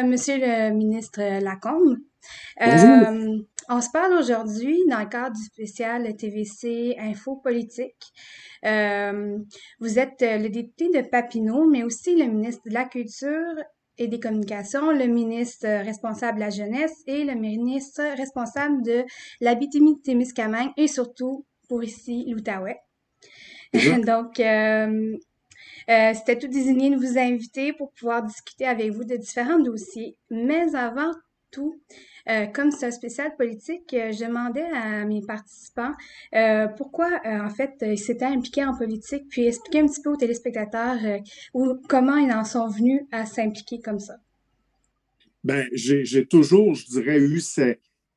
Monsieur le ministre Lacombe. Bonjour. On se parle aujourd'hui dans le cadre du spécial TVC Info Politique. Euh, Vous êtes le député de Papineau, mais aussi le ministre de la Culture et des Communications, le ministre responsable de la jeunesse et le ministre responsable de l'Abitibi-Témiscamingue et surtout pour ici l'Outaouais. Exact. Donc, c'était tout désigné de vous inviter pour pouvoir discuter avec vous de différents dossiers. Mais avant tout, comme c'est un spécial politique, je demandais à mes participants pourquoi, en fait, ils s'étaient impliqués en politique, puis expliquer un petit peu aux téléspectateurs comment ils en sont venus à s'impliquer comme ça. Ben, j'ai toujours, je dirais, eu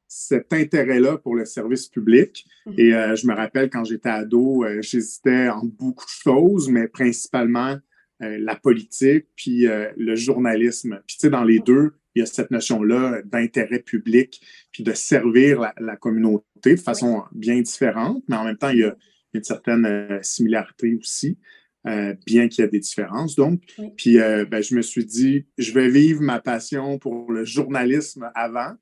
cet intérêt-là pour le service public. Mhm. Et je me rappelle quand j'étais ado, j'hésitais en beaucoup de choses, mais principalement la politique puis le journalisme. Puis tu sais, dans les deux, il y a cette notion-là d'intérêt public puis de servir la communauté de Oui. façon bien différente, mais en même temps, il y a Mhm. une certaine similarité aussi, bien qu'il y ait des différences. Donc, Oui. puis ben, je me suis dit, je vais vivre ma passion pour le journalisme avant,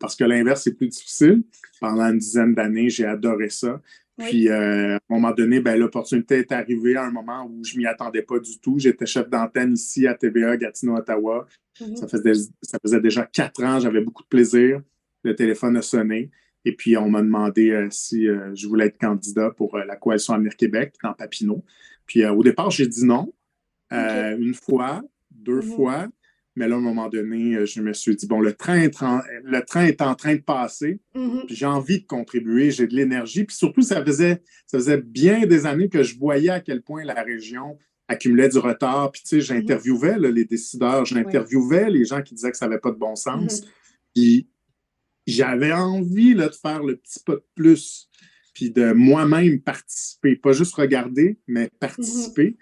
parce que l'inverse est plus difficile. Pendant une dizaine d'années, j'ai adoré ça. Oui. Puis à un moment donné, ben, l'opportunité est arrivée à un moment où je m'y attendais pas du tout. J'étais chef d'antenne ici à TVA, Gatineau, Ottawa. Mhm. Ça faisait déjà 4 ans, j'avais beaucoup de plaisir. Le téléphone a sonné. Et puis, on m'a demandé si je voulais être candidat pour la coalition Avenir Québec dans Papineau. Puis, au départ, j'ai dit non. OK. Une fois, deux Mhm. fois. Mais là, à un moment donné, je me suis dit, bon, le train est en train de passer, Mhm. puis j'ai envie de contribuer, j'ai de l'énergie. Puis surtout, ça faisait bien des années que je voyais à quel point la région accumulait du retard. Puis, tu sais, Mhm. j'interviewais là, les décideurs, Oui. j'interviewais les gens qui disaient que ça n'avait pas de bon sens. Mhm. Puis, j'avais envie là, de faire le petit pas de plus, puis de moi-même participer, pas juste regarder, mais Mhm. participer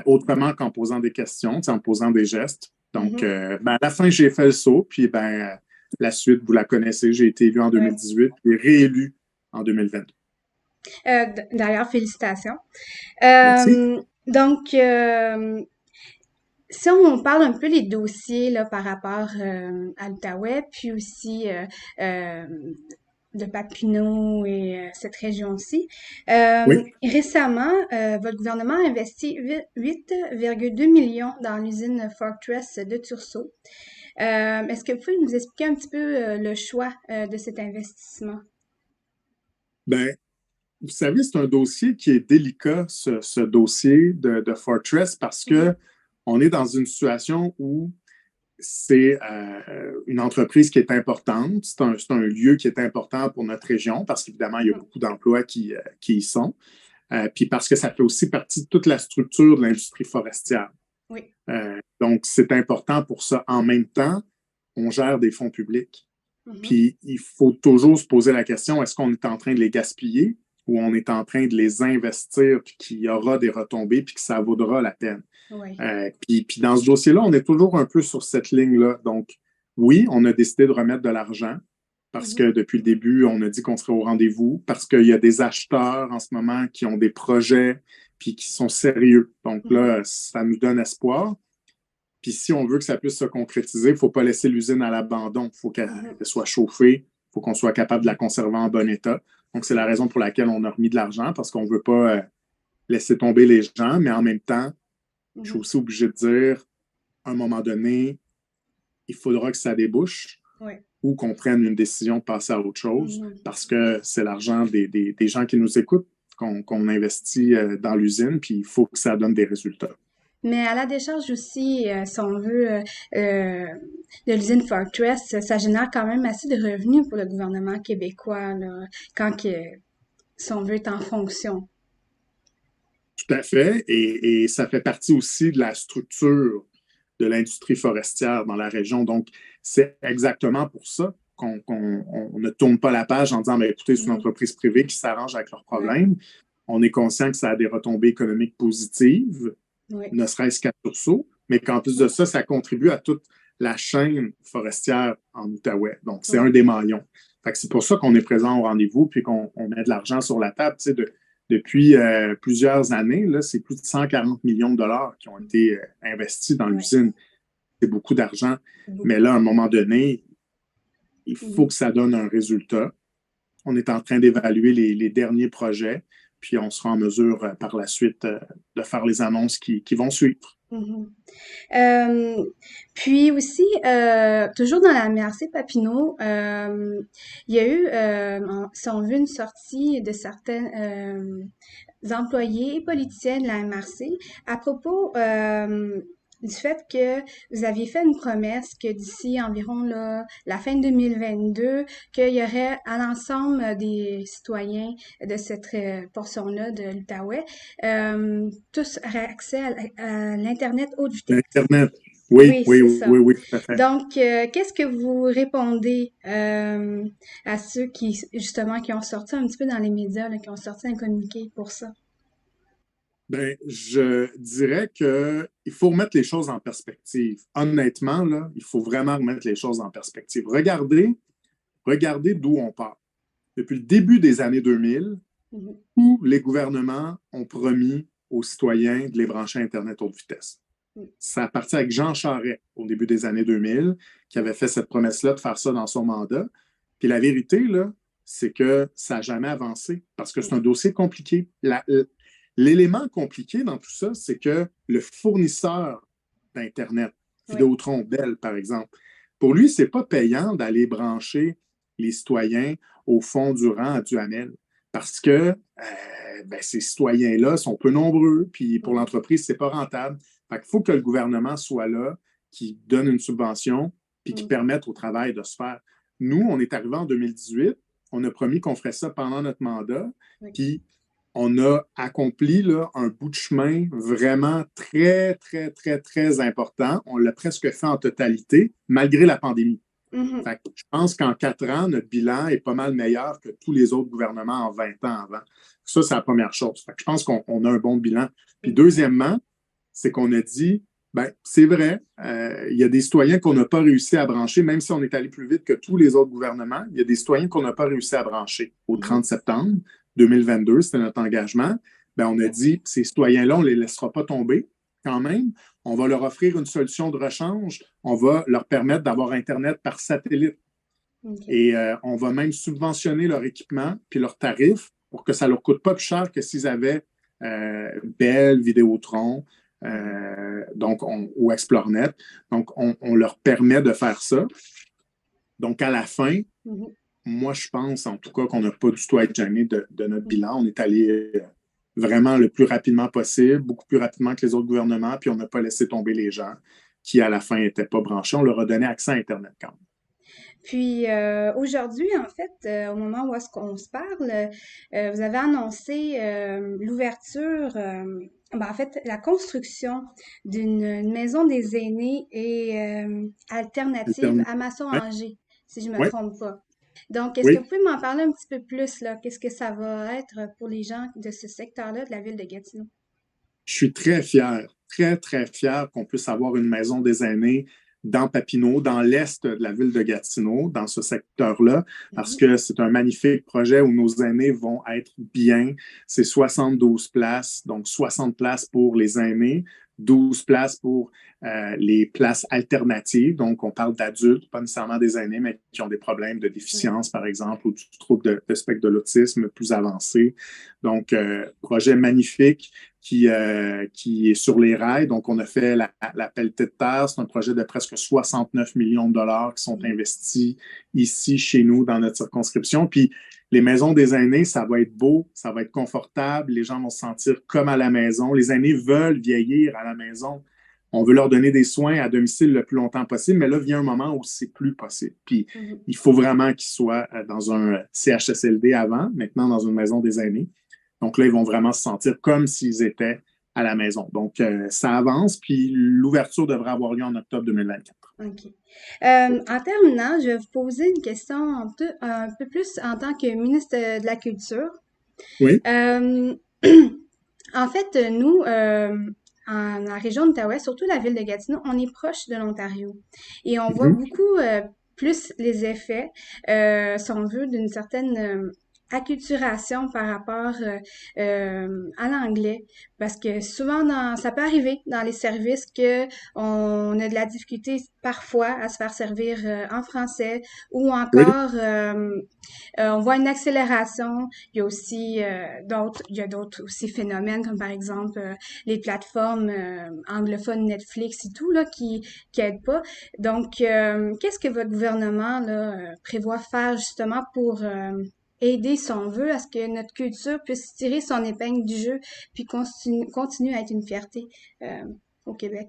autrement qu'en posant des questions, en posant des gestes. Donc, Mhm. ben, à la fin, j'ai fait le saut, puis ben, la suite, vous la connaissez, j'ai été élu en Oui. 2018, puis réélu en 2022. D'ailleurs, félicitations. Merci. Donc, si on parle un peu les dossiers là, par rapport à l'Outaouais, puis aussi euh, de Papineau et cette région-ci, Oui. récemment, votre gouvernement a investi 8,2 millions dans l'usine Fortress de Tursault. Est-ce que vous pouvez nous expliquer un petit peu le choix de cet investissement? Ben, vous savez, c'est un dossier qui est délicat, ce dossier de Fortress, parce Mhm. que on est dans une situation où c'est une entreprise qui est importante. C'est un lieu qui est important pour notre région parce qu'évidemment, il y a Mhm. beaucoup d'emplois qui y sont. Puis parce que ça fait aussi partie de toute la structure de l'industrie forestière. Oui. Donc, c'est important pour ça. En même temps, on gère des fonds publics. Mhm. Puis, il faut toujours se poser la question, est-ce qu'on est en train de les gaspiller ou on est en train de les investir, puis qu'il y aura des retombées, puis que ça vaudra la peine? Oui. Puis dans ce dossier-là, on est toujours un peu sur cette ligne-là. Donc, oui, on a décidé de remettre de l'argent parce Mhm. que depuis le début, on a dit qu'on serait au rendez-vous, parce qu'il y a des acheteurs en ce moment qui ont des projets puis qui sont sérieux. Donc Mhm. là, ça nous donne espoir. Puis si on veut que ça puisse se concrétiser, il ne faut pas laisser l'usine à l'abandon. Il faut qu'elle Mhm. soit chauffée. Il faut qu'on soit capable de la conserver en bon état. Donc, c'est la raison pour laquelle on a remis de l'argent, parce qu'on ne veut pas laisser tomber les gens, mais en même temps, je suis Mhm. aussi obligé de dire, à un moment donné, il faudra que ça débouche Oui. ou qu'on prenne une décision de passer à autre chose Mhm. parce que c'est l'argent des gens qui nous écoutent qu'on investit dans l'usine, puis il faut que ça donne des résultats. Mais à la décharge aussi, si on veut, euh, de l'usine Fortress, ça génère quand même assez de revenus pour le gouvernement québécois, là, quand que, si on veut, est en fonction. Tout à fait. Et ça fait partie aussi de la structure de l'industrie forestière dans la région. Donc, c'est exactement pour ça qu'on ne tourne pas la page en disant, ben, écoutez, c'est une Mhm. entreprise privée qui s'arrange avec leurs Ouais. problèmes. On est conscient que ça a des retombées économiques positives, Oui. ne serait-ce qu'à Tursault, mais qu'en plus de ça, ça contribue à toute la chaîne forestière en Outaouais. Donc, c'est un Oui. des maillons. Fait que c'est pour ça qu'on est présent au rendez-vous puis qu'on met de l'argent sur la table. Tu sais, depuis plusieurs années, là, c'est plus de 140 millions de dollars qui ont été investis dans Oui. l'usine. beaucoup d'argent. Mais beaucoup. là, à un moment donné, il faut Mhm. que ça donne un résultat. On est en train d'évaluer les derniers projets, puis on sera en mesure par la suite de faire les annonces qui vont suivre. Mhm. Euh, Puis aussi, toujours dans la MRC Papineau, il y a eu, si on veut, une sortie de certains employés et politiciens de la MRC à propos du fait que vous aviez fait une promesse que d'ici environ là, la fin de 2022, qu'il y aurait à l'ensemble des citoyens de cette portion-là de l'Outaouais, tous auraient accès à l'Internet haute vitesse. L'Internet, oui, Oui, oui, c'est oui, ça. oui, tout à fait. Donc, qu'est-ce que vous répondez à ceux qui, justement, qui ont sorti un petit peu dans les médias, là, qui ont sorti un communiqué pour ça? Ben, je dirais que il faut remettre les choses en perspective. Honnêtement, là, il faut vraiment remettre les choses en perspective. Regardez d'où on part. Depuis le début des années 2000, Mhm. tous les gouvernements ont promis aux citoyens de les brancher à Internet haute vitesse. Ça a parti avec Jean Charest au début des années 2000, qui avait fait cette promesse-là de faire ça dans son mandat. Puis la vérité, là, c'est que ça n'a jamais avancé parce que c'est un OK. dossier compliqué. L'élément compliqué dans tout ça, c'est que le fournisseur d'Internet, Oui. Vidéotron, Bell, par exemple, pour lui, c'est pas payant d'aller brancher les citoyens au fond du rang à Duhamel parce que ben, ces citoyens-là sont peu nombreux, puis pour Mhm. l'entreprise, c'est pas rentable. Fait qu'il faut que le gouvernement soit là, qui donne une subvention, puis qui Mhm. permette au travail de se faire. Nous, on est arrivé en 2018, on a promis qu'on ferait ça pendant notre mandat, OK. puis on a accompli là, un bout de chemin vraiment très, très, très, très important. On l'a presque fait en totalité, malgré la pandémie. Mhm. Fait que je pense qu'en 4 ans, notre bilan est pas mal meilleur que tous les autres gouvernements en 20 ans avant. Ça, c'est la première chose. Fait que je pense qu'on a un bon bilan. Puis Mhm. deuxièmement, c'est qu'on a dit, ben, c'est vrai, il y a des citoyens qu'on n'a pas réussi à brancher, même si on est allé plus vite que tous les autres gouvernements, il y a des citoyens qu'on n'a pas réussi à brancher. Au Mhm. 30 septembre 2022, c'était notre engagement. Ben, on a Ouais. dit, ces citoyens-là, on ne les laissera pas tomber quand même. On va leur offrir une solution de rechange. On va leur permettre d'avoir Internet par satellite. OK. Et on va même subventionner leur équipement puis leurs tarifs pour que ça ne leur coûte pas plus cher que s'ils avaient Bell, Vidéotron, Mhm. ou ExploreNet. Donc, on leur permet de faire ça. Donc, à la fin, Mhm. moi, je pense en tout cas qu'on n'a pas du tout à être gêné de notre Mhm. bilan. On est allé vraiment le plus rapidement possible, beaucoup plus rapidement que les autres gouvernements, puis on n'a pas laissé tomber les gens qui, à la fin, n'étaient pas branchés. On leur a donné accès à Internet quand même. Puis aujourd'hui, en fait, au moment où est-ce qu'on se parle, vous avez annoncé l'ouverture, ben, en fait, la construction d'une maison des aînés et alternative Internet. à Oui, Masson-Angers, si je me oui, trompe pas. Donc, est-ce que oui. vous pouvez m'en parler un petit peu plus, là? Qu'est-ce que ça va être pour les gens de ce secteur-là de la ville de Gatineau? Je suis très, très fier qu'on puisse avoir une maison des aînés dans Papineau, dans l'est de la ville de Gatineau, dans ce secteur-là, parce Mhm. que c'est un magnifique projet où nos aînés vont être bien. C'est 72 places, donc 60 places pour les aînés, 12 places pour les places alternatives. Donc, on parle d'adultes, pas nécessairement des aînés, mais qui ont des problèmes de Ouais. déficience, par exemple, ou du trouble de spectre de l'autisme plus avancé. Donc, projet magnifique qui est sur les rails. Donc, on a fait la pelletée de terre. C'est un projet de presque 69 millions de dollars qui sont Mhm. investis ici, chez nous, dans notre circonscription. Puis, les maisons des aînés, ça va être beau, ça va être confortable. Les gens vont se sentir comme à la maison. Les aînés veulent vieillir à la maison. On veut leur donner des soins à domicile le plus longtemps possible, mais là vient un moment où c'est plus possible. Puis, Mhm. il faut vraiment qu'ils soient dans un CHSLD avant, maintenant dans une maison des aînés. Donc là, ils vont vraiment se sentir comme s'ils étaient à la maison. Donc, ça avance, puis l'ouverture devrait avoir lieu en octobre 2024. OK. En terminant, je vais vous poser une question un peu plus en tant que ministre de la Culture. Oui. Euh, En fait, nous, en la région d'Outaouais, surtout la ville de Gatineau, on est proche de l'Ontario et on voit Mhm. beaucoup plus les effets, si on veut, d'une certaine acculturation par rapport à l'anglais. Parce que souvent, ça peut arriver dans les services que on a de la difficulté parfois à se faire servir en français ou Oui, encore on voit une accélération. Il y a d'autres aussi phénomènes comme par exemple les plateformes anglophones Netflix et tout là qui aident pas. Donc, qu'est-ce que votre gouvernement là prévoit faire justement pour aider, si on veut, à ce que notre culture puisse tirer son épingle du jeu puis continue à être une fierté euh, au Québec?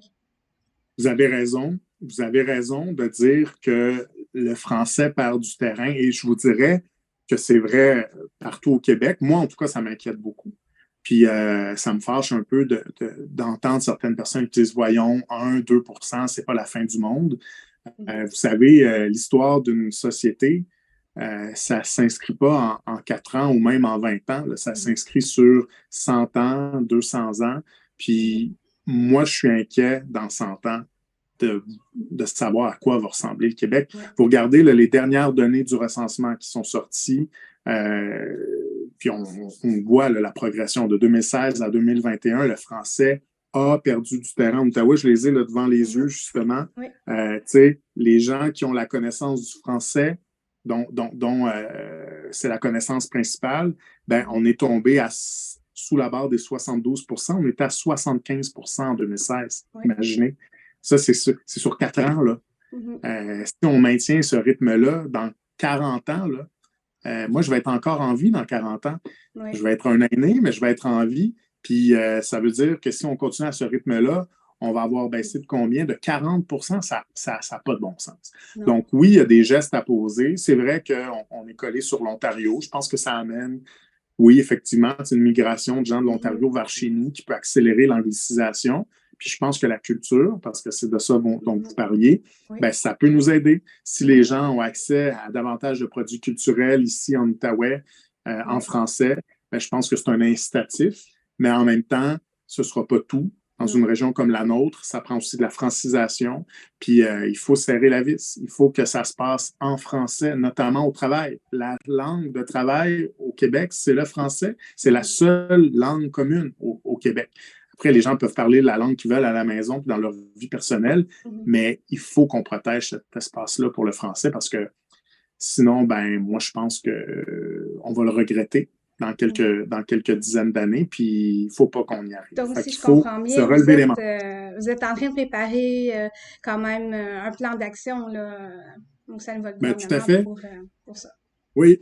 vous avez raison. Vous avez raison de dire que le français perd du terrain et je vous dirais que c'est vrai partout au Québec. Moi, en tout cas, ça m'inquiète beaucoup. Puis ça me fâche un peu d'entendre certaines personnes qui disent, voyons, 1-2%, c'est pas la fin du monde. Mhm. Vous savez, l'histoire d'une société, ça ne s'inscrit pas en 4 ans ou même en 20 ans. Là, ça Mhm. s'inscrit sur 100 ans, 200 ans. Mhm. Puis moi, je suis inquiet dans 100 ans de, de savoir à quoi va ressembler le Québec. Ouais. Vous regardez là, les dernières données du recensement qui sont sorties, puis on voit là, la progression de 2016 à 2021. Le français a perdu du terrain en Outaouais. Je les ai là, devant les Mhm. yeux, justement. Oui. Les gens qui ont la connaissance du français, dont c'est la connaissance principale, ben, Mhm. on est tombé sous la barre des 72%. On était à 75% en 2016. Oui. Imaginez. Ça, c'est sur 4 ans. Là. Mhm. Si on maintient ce rythme-là dans 40 ans, là, moi, je vais être encore en vie dans 40 ans. Oui. Je vais être un aîné, mais je vais être en vie. Puis ça veut dire que si on continue à ce rythme-là, on va avoir baissé de combien? De 40%? Ça n'a pas de bon sens. Non. Donc oui, il y a des gestes à poser. C'est vrai qu'on est collé sur l'Ontario. Je pense que ça amène, oui, effectivement, c'est une migration de gens de Mhm. l'Ontario vers chez nous qui peut accélérer l'anglicisation. Puis je pense que la culture, parce que c'est de ça dont vous Mhm. parliez, Oui. ben, ça peut nous aider. Si les gens ont accès à davantage de produits culturels ici en Outaouais, en Oui. français, ben, je pense que c'est un incitatif. Mais en même temps, ce ne sera pas tout. Dans Non. une région comme la nôtre, ça prend aussi de la francisation. Puis il faut serrer la vis. Il faut que ça se passe en français, notamment au travail. La langue de travail au Québec, c'est le français. C'est la Mhm. seule langue commune au Québec. Après, les gens peuvent parler la langue qu'ils veulent à la maison dans leur vie personnelle, Mhm. mais il faut qu'on protège cet espace-là pour le français parce que sinon, ben, moi, je pense que on va le regretter Mhm. dans quelques dizaines d'années, puis il ne faut pas qu'on y arrive. Donc, Fait si qu'il je faut comprends se bien, relever les manches. vous êtes en train de préparer quand même un plan d'action là, au sein de votre Ben, tout à gouvernement fait. pour ça. Oui,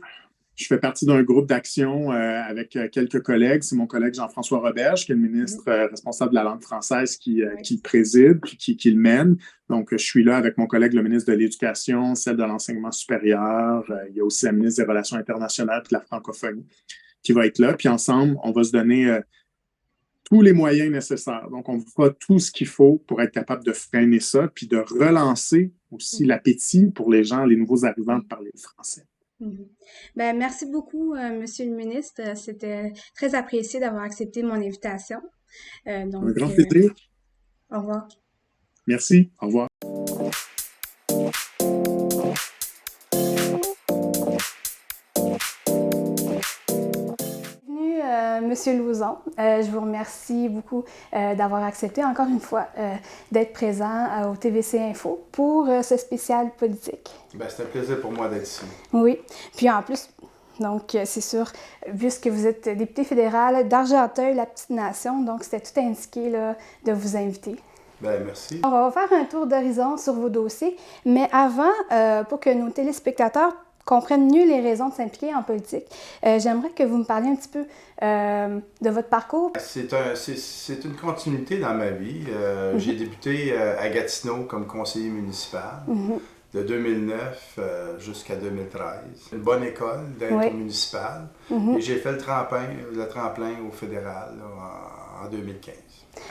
je fais partie d'un groupe d'action avec quelques collègues. C'est mon collègue Jean-François Roberge, qui est le Mhm. ministre responsable de la langue française Oui. qui le préside puis qui le mène. Donc, je suis là avec mon collègue, le ministre de l'Éducation, celle de l'Enseignement supérieur. Il y a aussi la ministre des Relations internationales et de la francophonie qui va être là. Puis ensemble, on va se donner tous les moyens nécessaires. Donc, on fera tout ce qu'il faut pour être capable de freiner ça puis de relancer aussi Mhm. l'appétit pour les gens, les nouveaux arrivants de Oui. parler le français. Mhm. Ben, merci beaucoup, Monsieur le ministre. C'était très apprécié d'avoir accepté mon invitation. Un Donc, grand plaisir. au revoir. Merci. Au revoir. Bienvenue, Monsieur Lauzon. Je vous remercie beaucoup d'avoir accepté encore une fois d'être présent au TVC Info pour ce spécial politique. Ben, c'est un plaisir pour moi d'être ici. Oui, puis en plus, donc c'est sûr, puisque vous êtes député fédéral d'Argenteuil, la petite nation, donc c'était tout indiqué là, de vous inviter. Ben, merci. On va faire un tour d'horizon sur vos dossiers, mais avant, pour que nos téléspectateurs comprennent mieux les raisons de s'impliquer en politique, j'aimerais que vous me parliez un petit peu de votre parcours. C'est une continuité dans ma vie. J'ai débuté à Gatineau comme conseiller municipal de 2009 jusqu'à 2013. Une bonne école d'être Oui. municipal. Et j'ai fait le tremplin au fédéral là, en 2015.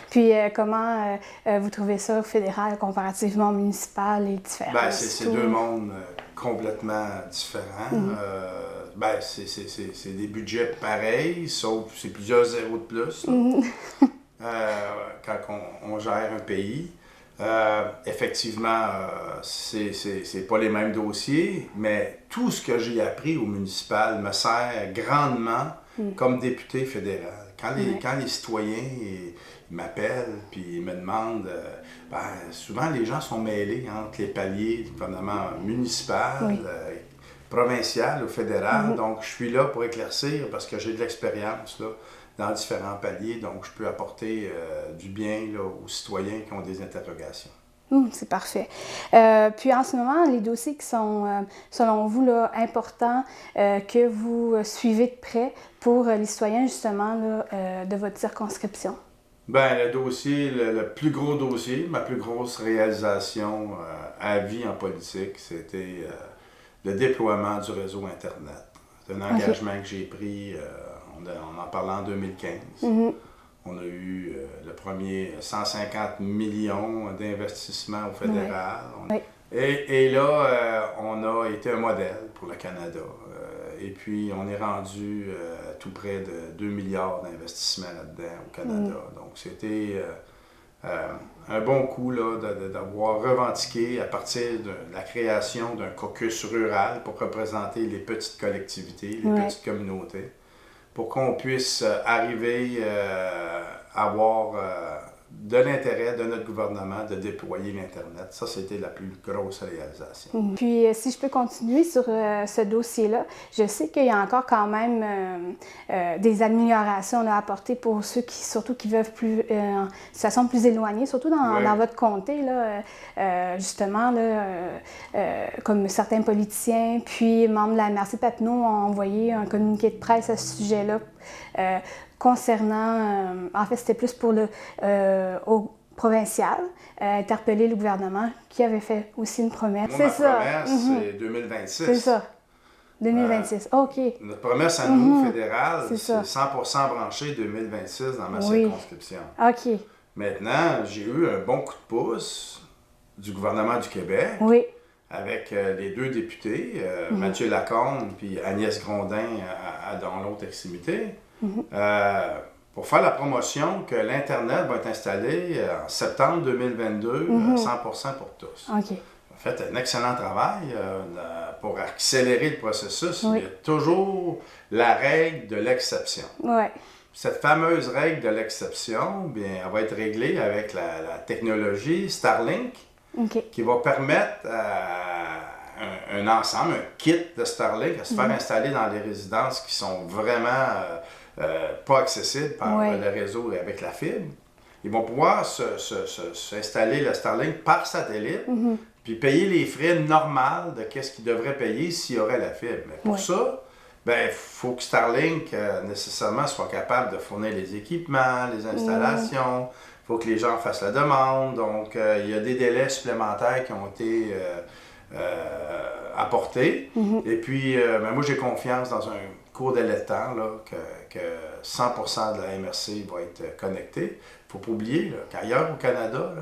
Puis comment vous trouvez ça au fédéral comparativement au municipal et différent? Ben, c'est deux mondes complètement différents. Ben, c'est des budgets pareils, sauf c'est plusieurs zéros de plus là, quand on gère un pays. Effectivement, c'est pas les mêmes dossiers, mais tout ce que j'ai appris au municipal me sert grandement comme député fédéral. Quand les citoyens ils m'appellent puis ils me demandent, souvent les gens sont mêlés entre les paliers du gouvernement municipal, provincial ou fédéral. Donc, je suis là pour éclaircir parce que j'ai de l'expérience là, dans différents paliers. Donc, je peux apporter du bien là, aux citoyens qui ont des interrogations. C'est parfait. Puis en ce moment, les dossiers qui sont, selon vous, là, importants, que vous suivez de près pour les citoyens, justement, là, de votre circonscription? Bien, le dossier, le plus gros dossier, ma plus grosse réalisation à vie en politique, c'était le déploiement du réseau Internet. C'est un engagement que j'ai pris, on en parlait en 2015. On a eu le premier 150 millions d'investissements au fédéral. Et là, on a été un modèle pour le Canada. Et puis, on est rendu tout près de 2 milliards d'investissements là-dedans au Canada. Donc, c'était un bon coup là, d'avoir revendiqué à partir de la création d'un caucus rural pour représenter les petites collectivités, les petites communautés, pour qu'on puisse arriver à avoir de l'intérêt de notre gouvernement de déployer l'Internet. Ça, c'était la plus grosse réalisation. Puis, si je peux continuer sur ce dossier-là, je sais qu'il y a encore quand même des améliorations à apporter pour ceux qui, surtout qui vivent en situation plus éloignée, surtout dans votre comté, là, justement, là, comme certains politiciens, puis membres de la MRC Papineau ont envoyé un communiqué de presse à ce sujet-là. Concernant, en fait, c'était plus pour le au provincial, interpeller le gouvernement qui avait fait aussi une promesse. Moi, ma promesse, c'est 2026. C'est ça, 2026. OK. Notre promesse à nous, fédérale, c'est 100% branché 2026 dans ma circonscription. OK. Maintenant, j'ai eu un bon coup de pouce du gouvernement du Québec. Avec les deux députés, Mathieu Lacombe et Agnès Grondin dans l'autre extrémité. Pour faire la promotion que l'Internet va être installé en septembre 2022, 100% pour tous. On a fait un excellent travail pour accélérer le processus. Il y a toujours la règle de l'exception. Cette fameuse règle de l'exception, bien, elle va être réglée avec la technologie Starlink, qui va permettre un ensemble, un kit de Starlink à se faire installer dans les résidences qui sont vraiment pas accessibles par le réseau et avec la fibre. Ils vont pouvoir s'installer le Starlink par satellite, puis payer les frais normaux de ce qu'ils devraient payer s'il y aurait la fibre. Mais pour ça, il faut que Starlink nécessairement soit capable de fournir les équipements, les installations. Il faut que les gens fassent la demande. Donc, il y a des délais supplémentaires qui ont été apportés. Et puis, moi, j'ai confiance dans un court délai de temps là, que 100% de la MRC va être connecté. Il ne faut pas oublier qu'ailleurs au Canada,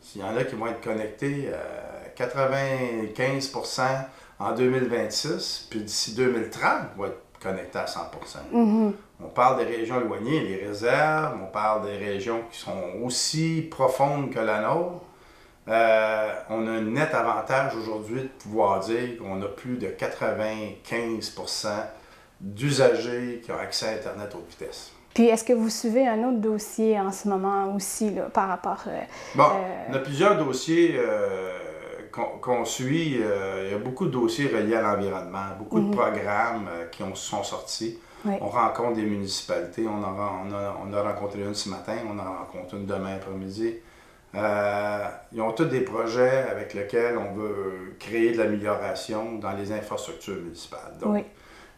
s'il y en a qui vont être connectés à 95% en 2026, puis d'ici 2030, vont être connectés à 100%. On parle des régions éloignées, les réserves, on parle des régions qui sont aussi profondes que la nôtre. On a un net avantage aujourd'hui de pouvoir dire qu'on a plus de 95% d'usagers qui ont accès à Internet haute vitesse. Puis, est-ce que vous suivez un autre dossier en ce moment aussi, là, par rapport... on a plusieurs dossiers qu'on suit. Il y a beaucoup de dossiers reliés à l'environnement, beaucoup de programmes qui sont sortis. On rencontre des municipalités. On a rencontré une ce matin, on en rencontre une demain après-midi. Ils ont tous des projets avec lesquels on veut créer de l'amélioration dans les infrastructures municipales. Donc,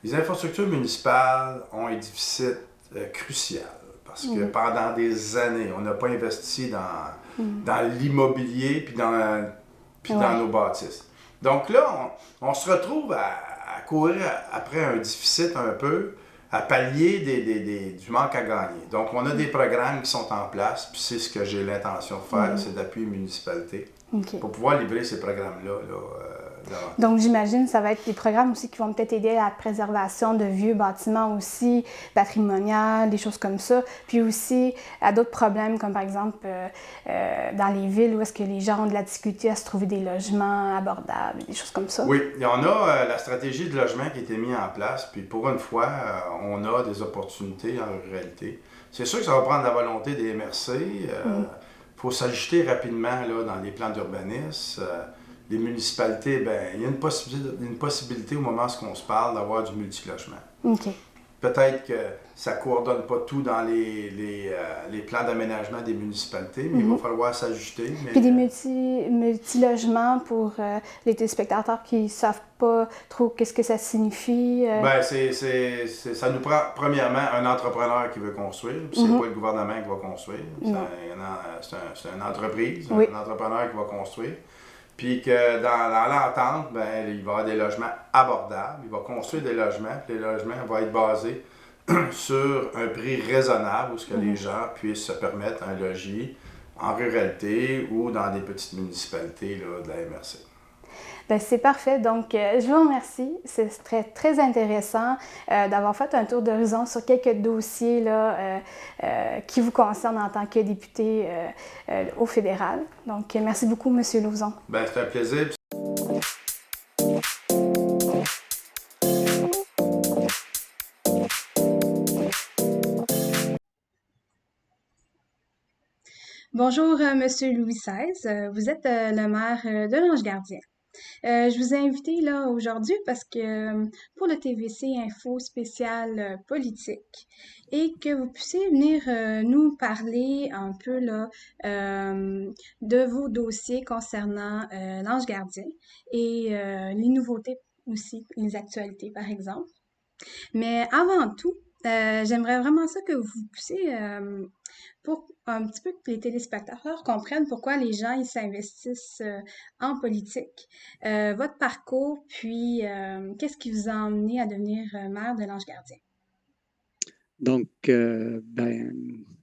les infrastructures municipales ont un déficit crucial parce que pendant des années, on n'a pas investi dans l'immobilier puis dans nos bâtisses. Donc là, on se retrouve à courir après un déficit un peu, à pallier du manque à gagner. Donc, on a des programmes qui sont en place, puis c'est ce que j'ai l'intention de faire, c'est d'appuyer les municipalités pour pouvoir livrer ces programmes-là davantage. Donc, j'imagine que ça va être des programmes aussi qui vont peut-être aider à la préservation de vieux bâtiments aussi, patrimoniales, des choses comme ça. Puis aussi à d'autres problèmes, comme par exemple dans les villes où est-ce que les gens ont de la difficulté à se trouver des logements abordables, des choses comme ça. Oui, il y en a la stratégie de logement qui a été mise en place, puis pour une fois, on a des opportunités en réalité. C'est sûr que ça va prendre la volonté des MRC. Faut s'ajuster rapidement là, dans les plans d'urbanisme. Les municipalités, ben, il y a une possibilité au moment où on se parle d'avoir du multilogement. OK. Peut-être que ça ne coordonne pas tout dans les plans d'aménagement des municipalités, mais il va falloir s'ajuster. Mais... Puis des multilogements pour les téléspectateurs qui ne savent pas trop qu'est-ce que ça signifie. Ben, ça nous prend, premièrement, un entrepreneur qui veut construire. Puis c'est pas le gouvernement qui va construire. C'est une entreprise, un entrepreneur qui va construire. Puis que dans l'entente, ben, il va y avoir des logements abordables. Il va construire des logements. Puis les logements vont être basés sur un prix raisonnable où ce que les gens puissent se permettre un logis en ruralité ou dans des petites municipalités là, de la MRC. Bien, c'est parfait. Donc, je vous remercie. C'est très, très intéressant d'avoir fait un tour d'horizon sur quelques dossiers là, qui vous concernent en tant que député au fédéral. Donc, merci beaucoup, M. Lauzon. Bien, c'est un plaisir. Bonjour, Monsieur Louis XVI. Vous êtes le maire de Lange-Gardien. Je vous ai invité là aujourd'hui parce que pour le TVC Info spécial politique et que vous puissiez venir nous parler un peu là de vos dossiers concernant l'Ange Gardien et les nouveautés aussi, les actualités par exemple. Mais avant tout, j'aimerais vraiment ça que vous puissiez, pour un petit peu que les téléspectateurs comprennent pourquoi les gens ils s'investissent en politique, votre parcours, puis qu'est-ce qui vous a emmené à devenir maire de l'Ange Gardien. Donc,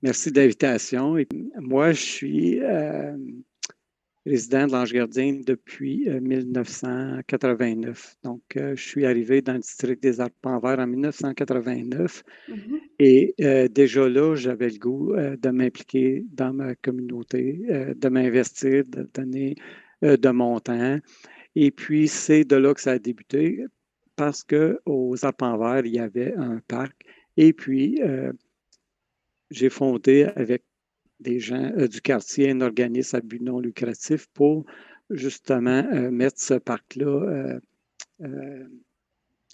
merci de l'invitation. Moi, je suis résident de l'Ange Gardien depuis 1989. Donc, je suis arrivé dans le district des Arpents-Verts en 1989. Et déjà là, j'avais le goût de m'impliquer dans ma communauté, de m'investir, de donner de mon temps. Et puis, c'est de là que ça a débuté parce qu'aux Arpents-Verts, il y avait un parc. Et puis, j'ai fondé avec des gens du quartier un organisme à but non lucratif pour justement mettre ce parc-là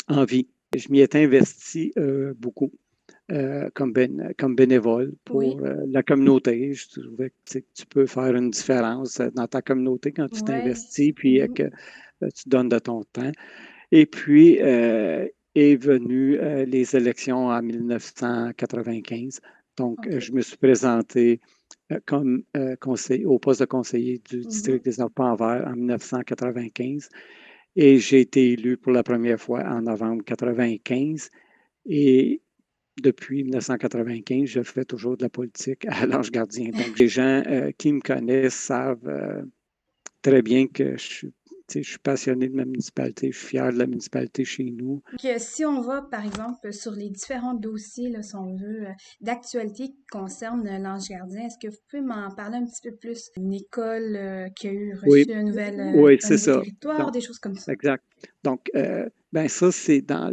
en vie. Je m'y étais investi beaucoup comme bénévole pour la communauté. Je trouvais que tu peux faire une différence dans ta communauté quand tu t'investis puis que tu donnes de ton temps. Et puis, est venue les élections en 1995. Donc, je me suis présenté comme au poste de conseiller du district des Arpents-Verts en 1995. Et j'ai été élu pour la première fois en novembre 1995. Et depuis 1995, je fais toujours de la politique à l'Ange Gardien. Donc, les gens qui me connaissent savent très bien que je suis passionné de ma municipalité, je suis fier de la municipalité chez nous. Donc, si on va, par exemple, sur les différents dossiers, là, si on veut, d'actualité qui concernent l'Ange Gardien, est-ce que vous pouvez m'en parler un petit peu plus? Une école qui a reçu un nouveau territoire, des choses comme ça. Exact. Donc, ça, c'est dans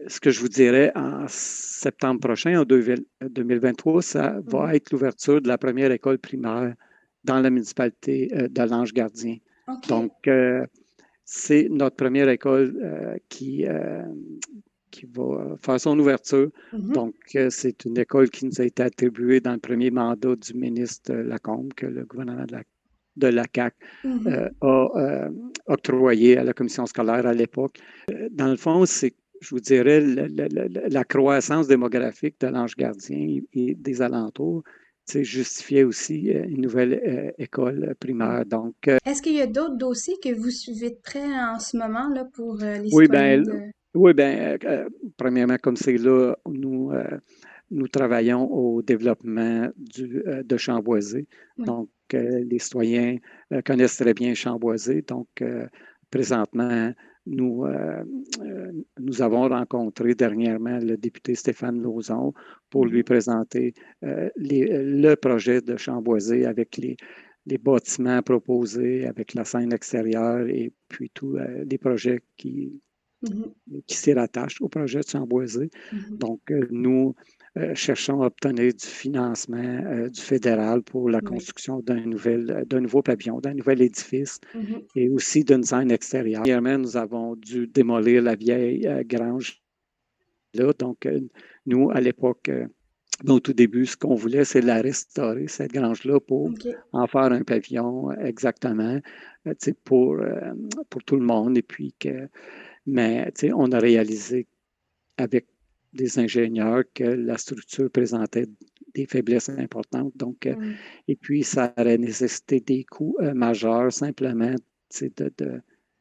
ce que je vous dirais en septembre prochain, en 2023, ça va être l'ouverture de la première école primaire dans la municipalité de l'Ange Gardien. Donc, c'est notre première école qui va faire son ouverture. Donc, c'est une école qui nous a été attribuée dans le premier mandat du ministre Lacombe, que le gouvernement de la CAQ a octroyé à la commission scolaire à l'époque. Dans le fond, c'est, je vous dirais, la croissance démographique de l'Ange Gardien et des alentours justifiait aussi une nouvelle école primaire. Donc, est-ce qu'il y a d'autres dossiers que vous suivez de près en ce moment là, pour les citoyens? Premièrement, comme c'est là, nous travaillons au développement de Chamboisé. Donc, les citoyens connaissent très bien Chamboisé. Donc, présentement, nous avons rencontré dernièrement le député Stéphane Lauzon pour lui présenter le projet de Chamboisé avec les bâtiments proposés, avec la scène extérieure et puis tous les projets qui s'y rattachent au projet de Chamboisé. Donc, nous cherchons à obtenir du financement du fédéral pour la construction d'un nouveau pavillon, d'un nouvel édifice et aussi d'une scène extérieure. Dernièrement, nous avons dû démolir la vieille grange là. Donc, nous, à l'époque, au tout début, ce qu'on voulait, c'est la restaurer, cette grange-là, pour en faire un pavillon exactement, pour tout le monde. Et puis mais on a réalisé avec des ingénieurs que la structure présentait des faiblesses importantes. Donc, et puis, ça aurait nécessité des coûts majeurs simplement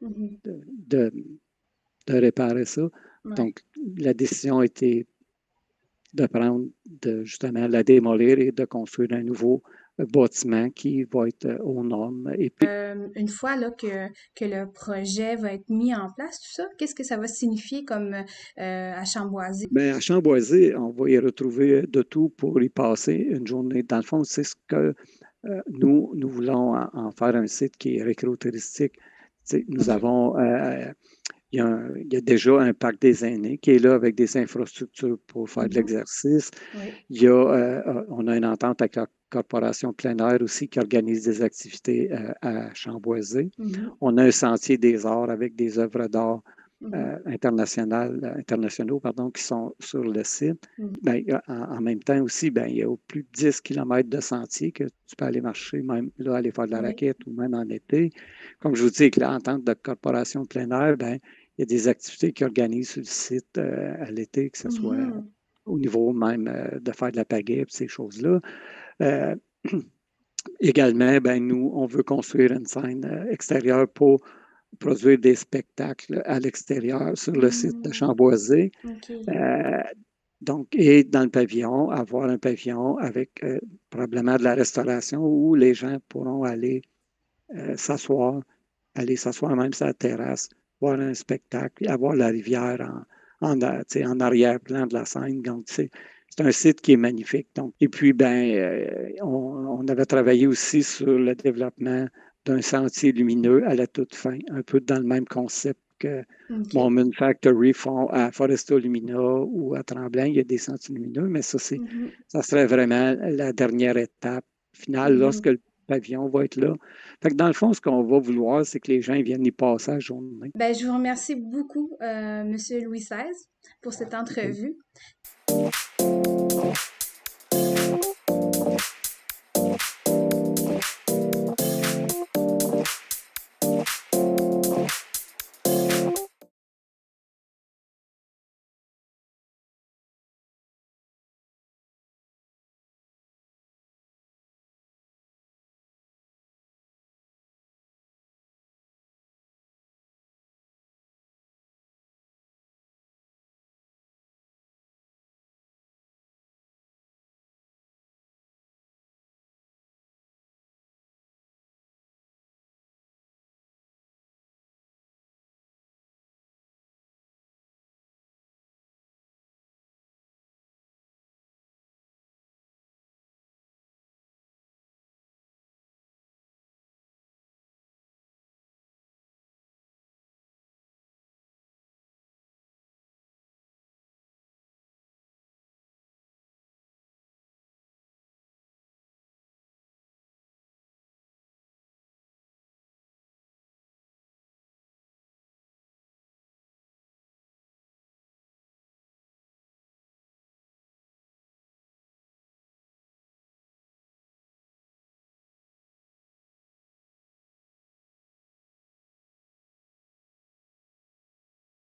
de réparer ça. Donc, la décision a été de prendre, justement, la démolir et de construire un nouveau bâtiment qui va être aux normes. Et puis, une fois là, que le projet va être mis en place, tout ça, qu'est-ce que ça va signifier comme à Chamboisé? Bien, à Chamboisé, on va y retrouver de tout pour y passer une journée. Dans le fond, c'est ce que nous voulons en faire un site qui est récréotouristique. Nous avons... il y a déjà un parc des aînés qui est là avec des infrastructures pour faire de l'exercice. Il y a, on a une entente avec la Corporation plein air aussi qui organise des activités à Chamboisé. On a un sentier des arts avec des œuvres d'art internationaux qui sont sur le site. Ben, en même temps aussi, ben, il y a plus de 10 km de sentiers que tu peux aller marcher, même là, aller faire de la raquette ou même en été. Comme je vous dis, avec l'entente de Corporation plein air, ben, il y a des activités qui organisent sur le site à l'été, que ce soit au niveau même de faire de la pagaie et ces choses-là. Également, ben, nous, on veut construire une scène extérieure pour produire des spectacles à l'extérieur sur le site de Chamboisé. Donc, et dans le pavillon, avoir un pavillon avec probablement de la restauration où les gens pourront aller s'asseoir même sur la terrasse, voir un spectacle, avoir la rivière en arrière-plan de la scène. Donc, c'est un site qui est magnifique. Donc, et puis, ben, on avait travaillé aussi sur le développement d'un sentier lumineux à la toute fin, un peu dans le même concept que Moment Factory font à Foresto Lumina ou à Tremblant. Il y a des sentiers lumineux, mais ça, ça serait vraiment la dernière étape finale lorsque le pavillon va être là. Fait que dans le fond, ce qu'on va vouloir, c'est que les gens viennent y passer la journée. Ben, je vous remercie beaucoup, M. Louis XVI, pour cette entrevue.